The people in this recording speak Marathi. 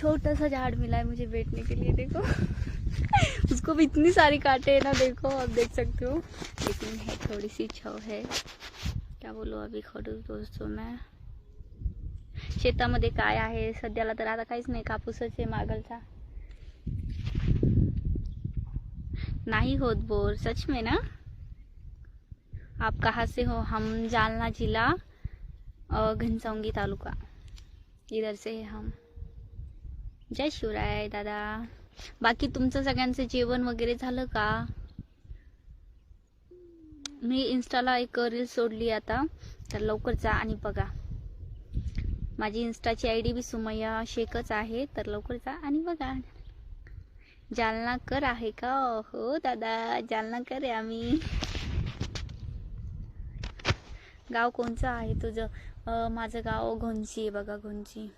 छोटा सा झाड़ मिला है मुझे बैठने के लिए, देखो। उसको भी इतनी सारी कांटे है ना, देखो आप देख सकते हो, लेकिन है थोड़ी सी छाव है, क्या बोलू अभी खडूस दोस्तों मैं। शेतामध्ये काय आहे सध्याला तर आता काहीच नाही, कापूसच आहे मागलचा। नहीं होत बोर, सच में ना। आप कहाँ से हो? हम जालना जिला घनसावंगी तालुका, इधर से है हम। जय शिवराय दादा। बाकी तुमचं सगळ्यांचं जेवण वगैरे झालं का? मी इंस्टाला एक रील सोडली आता, तर लवकर जा आणि बघा। माझी इंस्टाची आयडी भी सुमय्या शेखच आहे, तर लवकर जा आणि बघा। जालनाकर आहे का? हो दादा, जालनाकर आहे आम्ही। गाव कोणचं आहे तुझं? माझं गाव घोंची आहे बघा, घोंची।